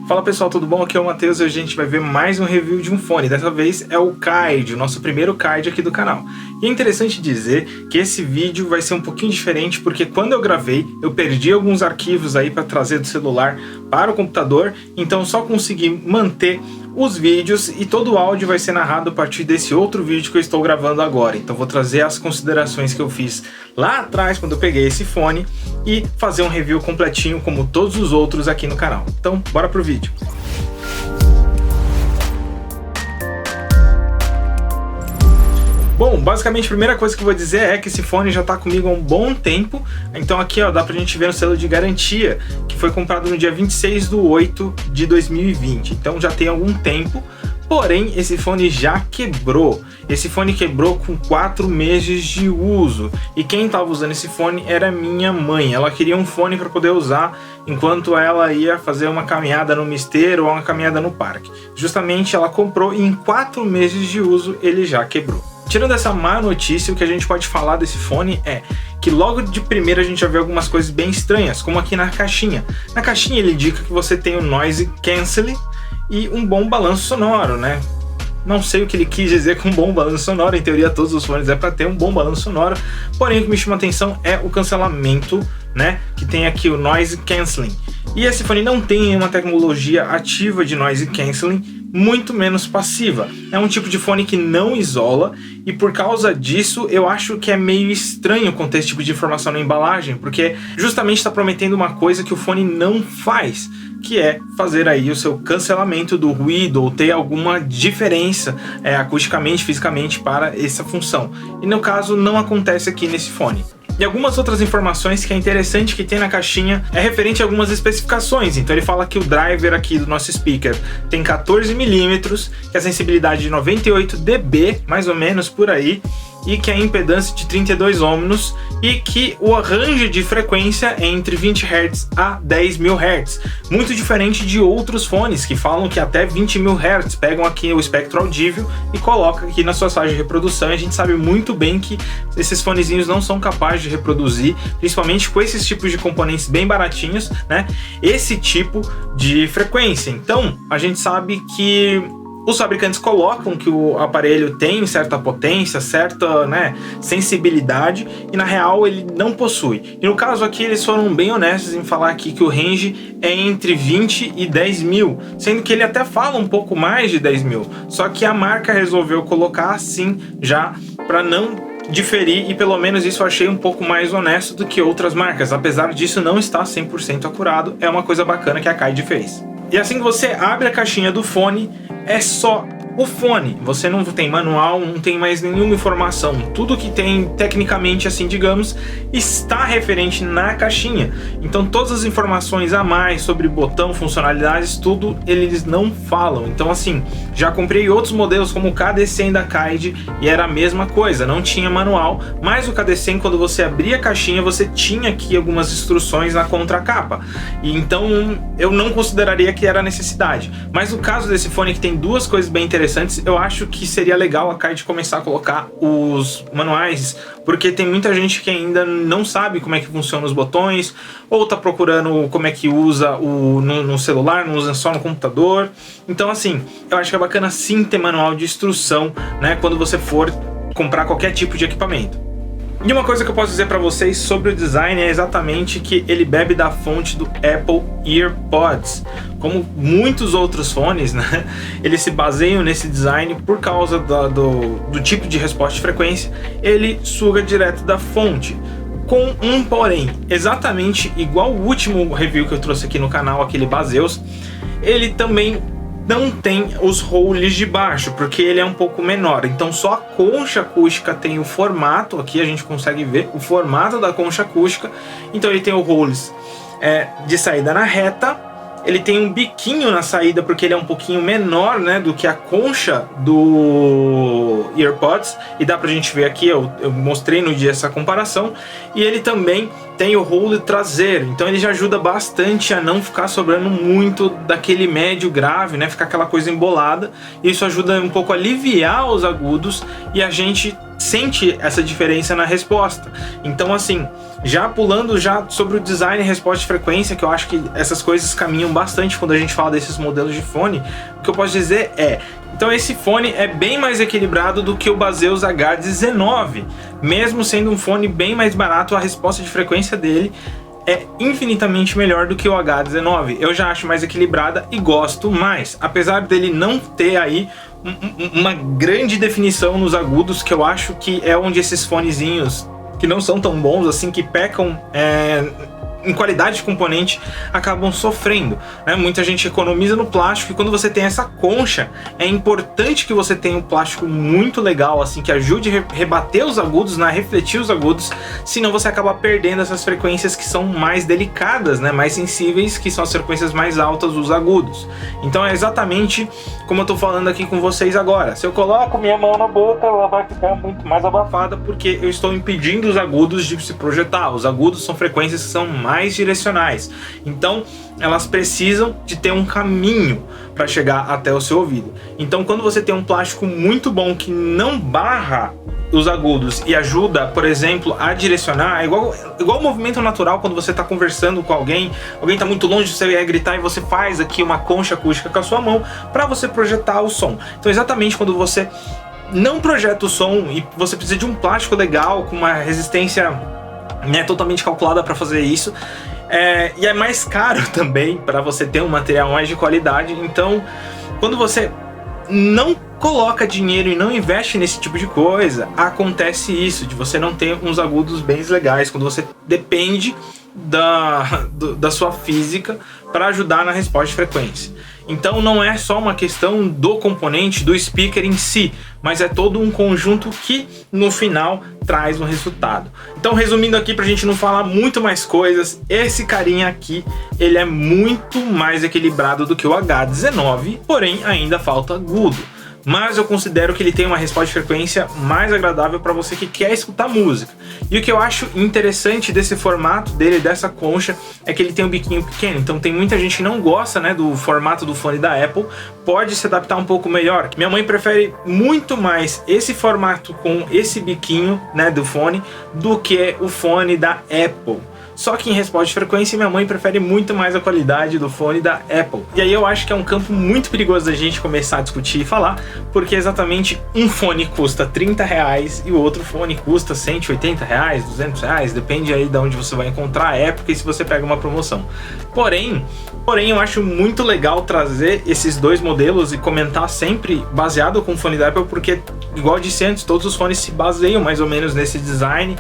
Fala pessoal, tudo bom? Aqui é o Matheus e a gente vai ver mais um review de um fone. Dessa vez é o Kaid, o nosso primeiro Kaid aqui do canal. E é interessante dizer que esse vídeo vai ser um pouquinho diferente porque quando eu gravei, eu perdi alguns arquivos aí para trazer do celular para o computador, então só consegui manter os vídeos e todo o áudio vai ser narrado a partir desse outro vídeo que eu estou gravando agora. Então vou trazer as considerações que eu fiz lá atrás quando eu peguei esse fone e fazer um review completinho como todos os outros aqui no canal. Então bora pro vídeo. Bom, basicamente a primeira coisa que eu vou dizer é que esse fone já está comigo há um bom tempo. Então aqui ó, dá pra gente ver no selo de garantia que foi comprado no dia 26/8/2020. Então já tem algum tempo. Porém, esse fone já quebrou. Esse fone quebrou com 4 meses de uso. E quem estava usando esse fone era minha mãe. Ela queria um fone para poder usar enquanto ela ia fazer uma caminhada no esteiro ou uma caminhada no parque. Justamente ela comprou e em 4 meses de uso ele já quebrou. Tirando essa má notícia, o que a gente pode falar desse fone é que logo de primeira a gente já vê algumas coisas bem estranhas, como aqui na caixinha. Na caixinha ele indica que você tem o Noise Cancelling e um bom balanço sonoro, né? Não sei o que ele quis dizer com bom balanço sonoro, em teoria todos os fones é para ter um bom balanço sonoro, porém o que me chama a atenção é o cancelamento, né? Que tem aqui o Noise Cancelling. E esse fone não tem uma tecnologia ativa de Noise Cancelling, muito menos passiva. É um tipo de fone que não isola e por causa disso eu acho que é meio estranho conter esse tipo de informação na embalagem, porque justamente está prometendo uma coisa que o fone não faz, que é fazer aí o seu cancelamento do ruído ou ter alguma diferença acusticamente, fisicamente para essa função. E no caso não acontece aqui nesse fone. E algumas outras informações que é interessante que tem na caixinha é referente a algumas especificações. Então ele fala que o driver aqui do nosso speaker tem 14 mm, que a sensibilidade de 98 dB, mais ou menos por aí, e que a impedância de 32 ohms e que o range de frequência é entre 20 Hz a 10.000 Hz. Muito diferente de outros fones que falam que até 20.000 Hz pegam aqui o espectro audível e colocam aqui na sua faixa de reprodução. E a gente sabe muito bem que esses fonezinhos não são capazes de reproduzir, principalmente com esses tipos de componentes bem baratinhos, né? Esse tipo de frequência. Então a gente sabe que os fabricantes colocam que o aparelho tem certa potência, certa, né, sensibilidade, e na real ele não possui. E no caso aqui eles foram bem honestos em falar aqui que o range é entre 20 e 10.000, sendo que ele até fala um pouco mais de 10.000, só que a marca resolveu colocar assim já para não diferir, e pelo menos isso eu achei um pouco mais honesto do que outras marcas. Apesar disso não estar 100% acurado, é uma coisa bacana que a Kaid fez. E assim que você abre a caixinha do fone, é só o fone, você não tem manual, não tem mais nenhuma informação. Tudo que tem tecnicamente, assim digamos, está referente na caixinha. Então todas as informações a mais sobre botão, funcionalidades, tudo eles não falam. Então assim, já comprei outros modelos como o KD100 da Kaid e era a mesma coisa, não tinha manual, mas o KD100 quando você abria a caixinha você tinha aqui algumas instruções na contracapa. E então eu não consideraria que era necessidade. Mas no caso desse fone que tem duas coisas bem interessantes, eu acho que seria legal a Kaid começar a colocar os manuais, porque tem muita gente que ainda não sabe como é que funcionam os botões, ou tá procurando como é que usa no celular, não usa só no computador. Então assim, eu acho que é bacana sim ter manual de instrução, né, quando você for comprar qualquer tipo de equipamento. E uma coisa que eu posso dizer para vocês sobre o design é exatamente que ele bebe da fonte do Apple EarPods. Como muitos outros fones, né, eles se baseiam nesse design por causa do tipo de resposta de frequência, ele suga direto da fonte. Com um porém, exatamente igual o último review que eu trouxe aqui no canal, aquele Baseus, ele também não tem os holes de baixo, porque ele é um pouco menor. Então só a concha acústica tem o formato, aqui a gente consegue ver o formato da concha acústica. Então ele tem o holes de saída na reta, ele tem um biquinho na saída porque ele é um pouquinho menor, né, do que a concha do EarPods, e dá pra gente ver aqui, eu mostrei no dia essa comparação, e ele também tem o hole traseiro, então ele já ajuda bastante a não ficar sobrando muito daquele médio grave, né, ficar aquela coisa embolada. Isso ajuda um pouco a aliviar os agudos e a gente sente essa diferença na resposta. Então assim, já pulando já sobre o design e resposta de frequência, que eu acho que essas coisas caminham bastante quando a gente fala desses modelos de fone, o que eu posso dizer é, então esse fone é bem mais equilibrado do que o Baseus H19, mesmo sendo um fone bem mais barato, a resposta de frequência dele é infinitamente melhor do que o H19. Eu já acho mais equilibrada e gosto mais, apesar dele não ter aí uma grande definição nos agudos, que eu acho que é onde esses fonezinhos que não são tão bons assim, que pecam em qualidade de componente, acabam sofrendo, né? Muita gente economiza no plástico, e quando você tem essa concha, é importante que você tenha um plástico muito legal, assim, que ajude a rebater os agudos, né? Refletir os agudos, senão você acaba perdendo essas frequências que são mais delicadas, né? Mais sensíveis, que são as frequências mais altas dos agudos. Então é exatamente como eu tô falando aqui com vocês agora. Se eu coloco minha mão na boca, ela vai ficar muito mais abafada, porque eu estou impedindo os agudos de se projetar. Os agudos são frequências que são mais direcionais, então elas precisam de ter um caminho para chegar até o seu ouvido. Então quando você tem um plástico muito bom que não barra os agudos e ajuda, por exemplo, a direcionar, é igual o movimento natural quando você está conversando com alguém está muito longe, você vai gritar e você faz aqui uma concha acústica com a sua mão para você projetar o som. Então exatamente quando você não projeta o som e você precisa de um plástico legal com uma resistência totalmente calculada para fazer isso, e é mais caro também para você ter um material mais de qualidade. Então quando você não coloca dinheiro e não investe nesse tipo de coisa, acontece isso, de você não ter uns agudos bem legais, quando você depende da sua física para ajudar na resposta de frequência. Então não é só uma questão do componente, do speaker em si, mas é todo um conjunto que no final traz um resultado. Então, resumindo aqui, pra gente não falar muito mais coisas, esse carinha aqui, ele é muito mais equilibrado do que o H19, porém ainda falta agudo. Mas eu considero que ele tem uma resposta de frequência mais agradável para você que quer escutar música. E o que eu acho interessante desse formato dele, dessa concha, é que ele tem um biquinho pequeno. Então tem muita gente que não gosta, né, do formato do fone da Apple, pode se adaptar um pouco melhor. Minha mãe prefere muito mais esse formato com esse biquinho, né, do fone, do que o fone da Apple. Só que em resposta de frequência, minha mãe prefere muito mais a qualidade do fone da Apple. E aí eu acho que é um campo muito perigoso da gente começar a discutir e falar, porque exatamente um fone custa 30 reais e o outro fone custa 180 reais, 200 reais, depende aí de onde você vai encontrar a época e se você pega uma promoção. Porém, eu acho muito legal trazer esses dois modelos e comentar sempre baseado com o fone da Apple, porque, igual eu disse antes, todos os fones se baseiam mais ou menos nesse design,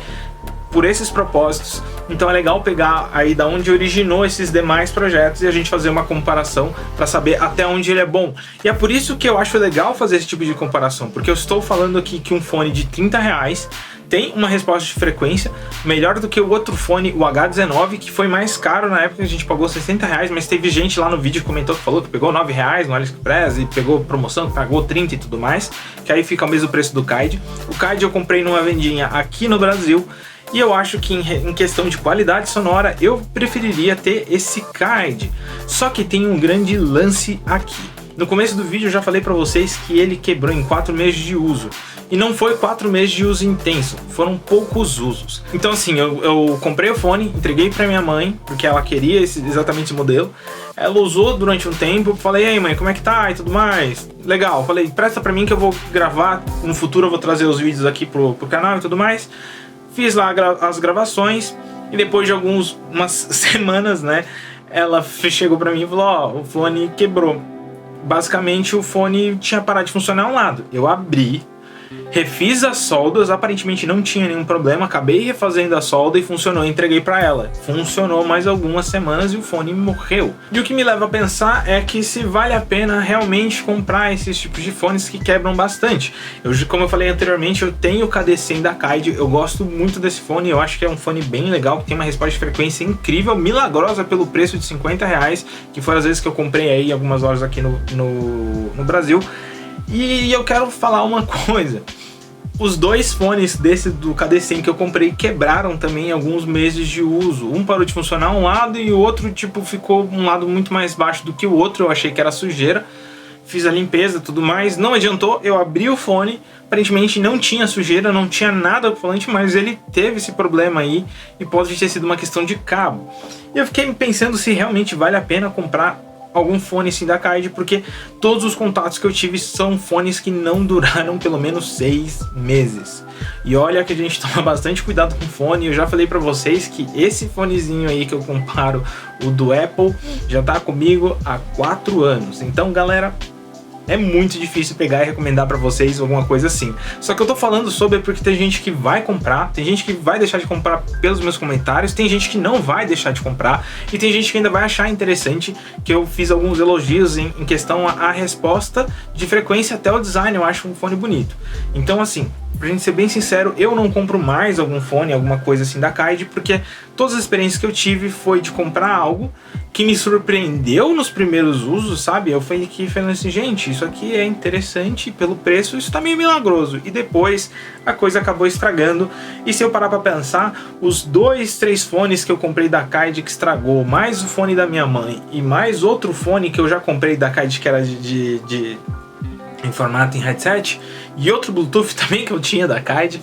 por esses propósitos. Então é legal pegar aí da onde originou esses demais projetos e a gente fazer uma comparação para saber até onde ele é bom. E é por isso que eu acho legal fazer esse tipo de comparação, porque eu estou falando aqui que um fone de 30 reais tem uma resposta de frequência melhor do que o outro fone, o H19, que foi mais caro na época, a gente pagou 60 reais, mas teve gente lá no vídeo que comentou que falou que pegou 9 reais no AliExpress e pegou promoção que pagou 30 e tudo mais, que aí fica o mesmo preço do Kaid. O Kaid eu comprei numa vendinha aqui no Brasil, e eu acho que em questão de qualidade sonora eu preferiria ter esse Kaid. Só que tem um grande lance aqui. No começo do vídeo eu já falei pra vocês que ele quebrou em 4 meses de uso. E não foi 4 meses de uso intenso, foram poucos usos. Então assim, eu comprei o fone, entreguei pra minha mãe, porque ela queria exatamente esse modelo. Ela usou durante um tempo, falei, ei mãe, como é que tá e tudo mais? Legal, falei, presta pra mim que eu vou gravar, no futuro eu vou trazer os vídeos aqui pro canal e tudo mais. Fiz lá as gravações e depois de umas semanas, né, ela chegou pra mim e falou, ó, o fone quebrou. Basicamente o fone tinha parado de funcionar um lado. Eu abri, refiz as soldas, aparentemente não tinha nenhum problema, acabei refazendo a solda e funcionou, entreguei pra ela. Funcionou mais algumas semanas e o fone morreu. E o que me leva a pensar é que se vale a pena realmente comprar esses tipos de fones que quebram bastante. Como eu falei anteriormente, eu tenho o KD100 da Kaid, eu gosto muito desse fone, eu acho que é um fone bem legal, que tem uma resposta de frequência incrível, milagrosa pelo preço de 50 reais, que foi às vezes que eu comprei aí algumas lojas aqui no Brasil. E eu quero falar uma coisa, os dois fones desse do KD100 que eu comprei quebraram também em alguns meses de uso. Um parou de funcionar um lado e o outro tipo ficou um lado muito mais baixo do que o outro, eu achei que era sujeira. fiz a limpeza e tudo mais, não adiantou, eu abri o fone, aparentemente não tinha sujeira, não tinha nada do falante, mas ele teve esse problema aí e pode ter sido uma questão de cabo. E eu fiquei pensando se realmente vale a pena comprar algum fone assim da Kaid, porque todos os contatos que eu tive são fones que não duraram pelo menos 6 meses. E olha que a gente toma bastante cuidado com fone, eu já falei pra vocês que esse fonezinho aí que eu comparo, o do Apple, já tá comigo há 4 anos. Então, galera, é muito difícil pegar e recomendar pra vocês alguma coisa assim. Só que eu tô falando sobre porque tem gente que vai comprar, tem gente que vai deixar de comprar pelos meus comentários, tem gente que não vai deixar de comprar e tem gente que ainda vai achar interessante que eu fiz alguns elogios em questão à resposta de frequência até o design. Eu acho um fone bonito. Então, assim, pra gente ser bem sincero, eu não compro mais algum fone, alguma coisa assim da Kaid, porque todas as experiências que eu tive foi de comprar algo que me surpreendeu nos primeiros usos, sabe? Eu fui aqui falando assim, gente, isso aqui é interessante, pelo preço isso tá meio milagroso. E depois a coisa acabou estragando. E se eu parar pra pensar, os 2, 3 fones que eu comprei da Kaid que estragou, mais o fone da minha mãe e mais outro fone que eu já comprei da Kaid que era em formato em headset, e outro Bluetooth também que eu tinha da Kaid,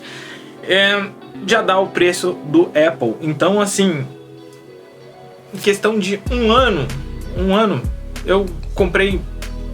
já dá o preço do Apple. Então, assim, em questão de um ano, eu comprei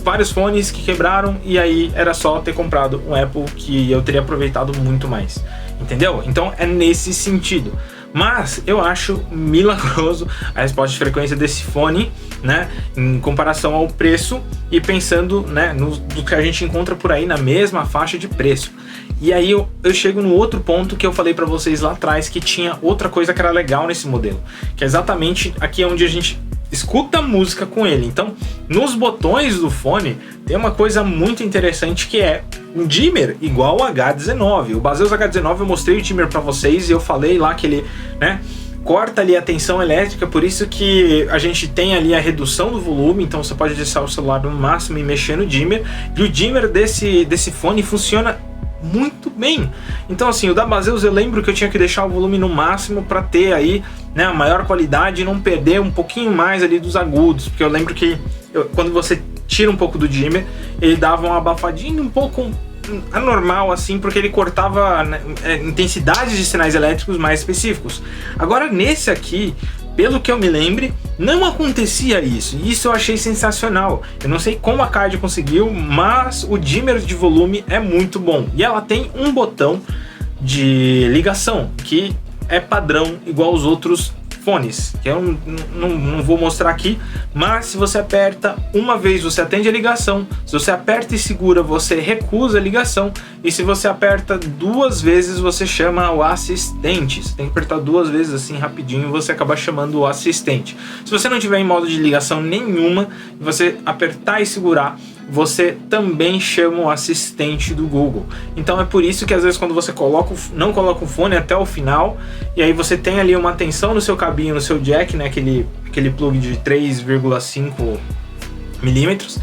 vários fones que quebraram, e aí era só ter comprado um Apple que eu teria aproveitado muito mais, entendeu? Então é nesse sentido. Mas eu acho milagroso a resposta de frequência desse fone, né, em comparação ao preço e pensando, né, do que a gente encontra por aí na mesma faixa de preço. E aí eu chego no outro ponto que eu falei pra vocês lá atrás, que tinha outra coisa que era legal nesse modelo, que é exatamente aqui onde a gente escuta música com ele. Então, nos botões do fone tem uma coisa muito interessante, que é um dimmer igual o H19. O Baseus H19 eu mostrei o dimmer pra vocês e eu falei lá que ele, né, corta ali a tensão elétrica, por isso que a gente tem ali a redução do volume. Então você pode deixar o celular no máximo e mexer no dimmer, e o dimmer desse fone funciona muito bem. Então, assim, o da Baseus eu lembro que eu tinha que deixar o volume no máximo para ter aí, né, a maior qualidade e não perder um pouquinho mais ali dos agudos, porque eu lembro que quando você tira um pouco do dimmer, ele dava uma abafadinha um pouco anormal, assim, porque ele cortava, né, intensidades de sinais elétricos mais específicos. Agora nesse aqui, pelo que eu me lembre, não acontecia isso. E isso eu achei sensacional. Eu não sei como a Kaid conseguiu, mas o dimmer de volume é muito bom. E ela tem um botão de ligação que é padrão igual aos outros fones, que eu não vou mostrar aqui, mas se você aperta uma vez você atende a ligação, se você aperta e segura você recusa a ligação, e se você aperta 2 vezes você chama o assistente. Você tem que apertar 2 vezes assim rapidinho, você acaba chamando o assistente. Se você não tiver em modo de ligação nenhuma, você apertar e segurar, você também chama o assistente do Google. Então é por isso que às vezes quando você não coloca o fone até o final, e aí você tem ali uma tensão no seu cabinho, no seu jack, né, aquele plug de 3,5 milímetros,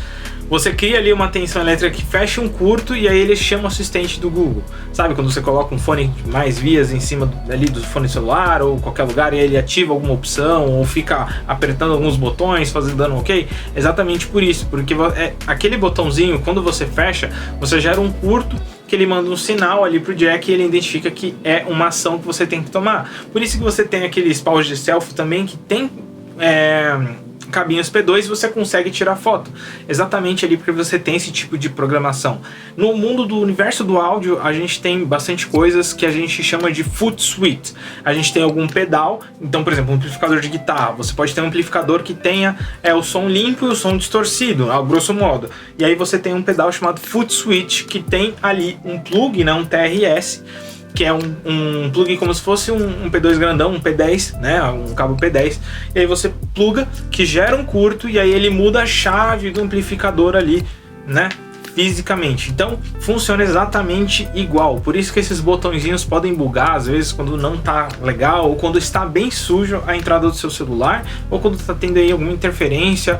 você cria ali uma tensão elétrica que fecha um curto, e aí ele chama o assistente do Google. Sabe quando você coloca um fone de mais vias em cima ali do fone celular ou qualquer lugar, e ele ativa alguma opção ou fica apertando alguns botões, dando ok? Exatamente por isso, porque aquele botãozinho, quando você fecha, você gera um curto que ele manda um sinal ali pro jack, e ele identifica que é uma ação que você tem que tomar. Por isso que você tem aqueles paus de selfie também que tem cabinhos P2 e você consegue tirar foto. Exatamente ali porque você tem esse tipo de programação. No mundo do universo do áudio, a gente tem bastante coisas que a gente chama de foot switch. A gente tem algum pedal, então, por exemplo, um amplificador de guitarra. Você pode ter um amplificador que tenha o som limpo e o som distorcido, a grosso modo. E aí você tem um pedal chamado foot switch, que tem ali um plug, né, um TRS, que é um plug como se fosse um P2 grandão, um P10, né, um cabo P10, e aí você pluga, que gera um curto, e aí ele muda a chave do amplificador ali, né, fisicamente. Então funciona exatamente igual. Por isso que esses botõezinhos podem bugar às vezes quando não tá legal, ou quando está bem sujo a entrada do seu celular, ou quando está tendo aí alguma interferência,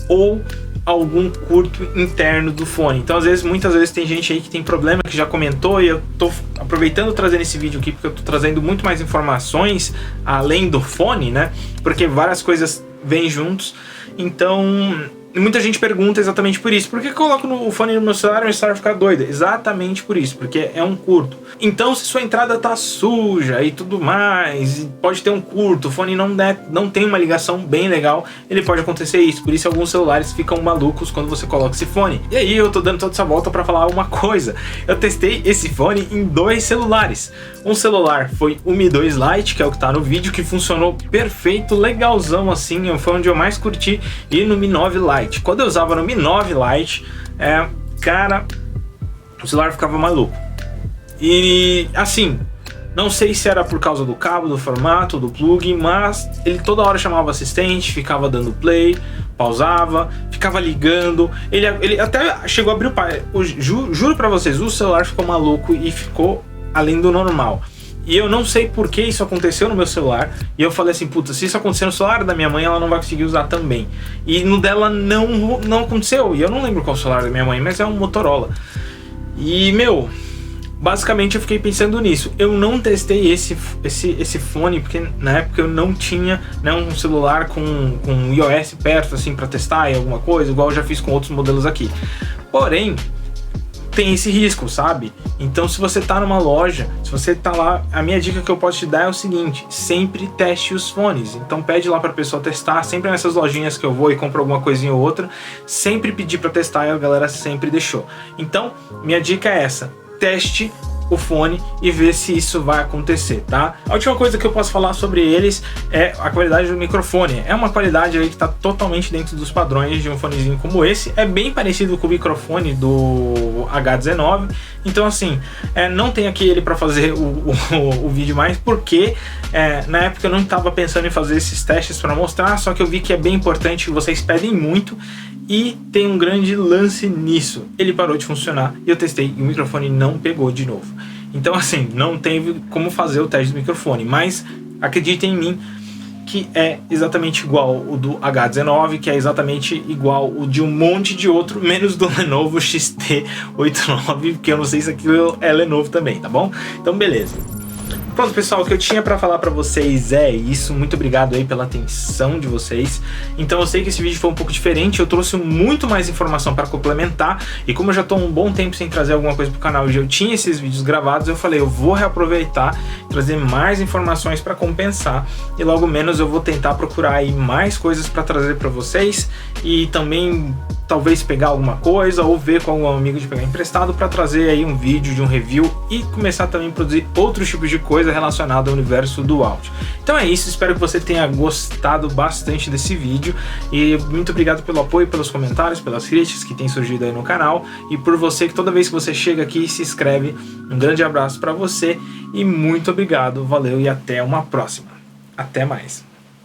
ou algum curto interno do fone. Então, muitas vezes tem gente aí que tem problema, que já comentou, e eu tô aproveitando trazendo esse vídeo aqui porque eu tô trazendo muito mais informações além do fone, né? Porque várias coisas vêm juntos. Então, E muita gente pergunta exatamente por isso. Por que eu coloco o fone no meu celular e meu celular fica doido? Exatamente por isso, porque é um curto. Então, se sua entrada tá suja e tudo mais, e pode ter um curto, o fone não tem uma ligação bem legal, ele pode acontecer isso. Por isso alguns celulares ficam malucos quando você coloca esse fone. E aí eu tô dando toda essa volta pra falar uma coisa. Eu testei esse fone em 2 celulares. Um celular foi o Mi 2 Lite, que é o que tá no vídeo, que funcionou perfeito, legalzão assim, foi onde eu mais curti, e no Mi 9 Lite. Quando eu usava no Mi 9 Lite, cara, o celular ficava maluco. E assim, não sei se era por causa do cabo, do formato, do plug, mas ele toda hora chamava o assistente, ficava dando play, pausava, ficava ligando, ele até chegou a abrir o pai. Juro pra vocês, o celular ficou maluco e ficou além do normal. E eu não sei por que isso aconteceu no meu celular. E eu falei assim, puta, se isso acontecer no celular da minha mãe, ela não vai conseguir usar também. E no dela não aconteceu. E eu não lembro qual é o celular da minha mãe, mas é um Motorola. E, meu, basicamente eu fiquei pensando nisso. Eu não testei esse fone, porque na época eu não tinha, né, um celular com iOS perto, assim, pra testar em alguma coisa, igual eu já fiz com outros modelos aqui. Porém, tem esse risco, sabe? Então, se você tá numa loja, se você tá lá, a minha dica que eu posso te dar é o seguinte: sempre teste os fones. Então pede lá pra pessoa testar, sempre nessas lojinhas que eu vou e compro alguma coisinha ou outra, sempre pedi pra testar e a galera sempre deixou. Então, minha dica é essa: teste o fone e ver se isso vai acontecer, tá? A última coisa que eu posso falar sobre eles é a qualidade do microfone. É uma qualidade aí que tá totalmente dentro dos padrões de um fonezinho como esse. É bem parecido com o microfone do H19. Então assim, não tem aqui ele para fazer o vídeo mais, porque na época eu não estava pensando em fazer esses testes para mostrar, só que eu vi que é bem importante, que vocês pedem muito. E tem um grande lance nisso: ele parou de funcionar e eu testei e o microfone não pegou de novo. Então assim, não teve como fazer o teste do microfone, mas acreditem em mim que é exatamente igual o do H19, que é exatamente igual o de um monte de outro, menos do Lenovo XT89, porque eu não sei se aquilo é Lenovo também, tá bom? Então beleza. Pronto, pessoal, o que eu tinha pra falar pra vocês é isso. Muito obrigado aí pela atenção de vocês. Então eu sei que esse vídeo foi um pouco diferente, eu trouxe muito mais informação para complementar, e como eu já tô um bom tempo sem trazer alguma coisa pro canal e eu tinha esses vídeos gravados, eu falei, eu vou reaproveitar, trazer mais informações para compensar, e logo menos eu vou tentar procurar aí mais coisas para trazer para vocês, e também talvez pegar alguma coisa ou ver com algum amigo de pegar emprestado para trazer aí um vídeo de um review e começar também a produzir outros tipos de coisa relacionada ao universo do áudio. Então é isso, espero que você tenha gostado bastante desse vídeo, e muito obrigado pelo apoio, pelos comentários, pelas críticas que tem surgido aí no canal, e por você que toda vez que você chega aqui e se inscreve. Um grande abraço para você e muito obrigado, valeu e até uma próxima. Até mais.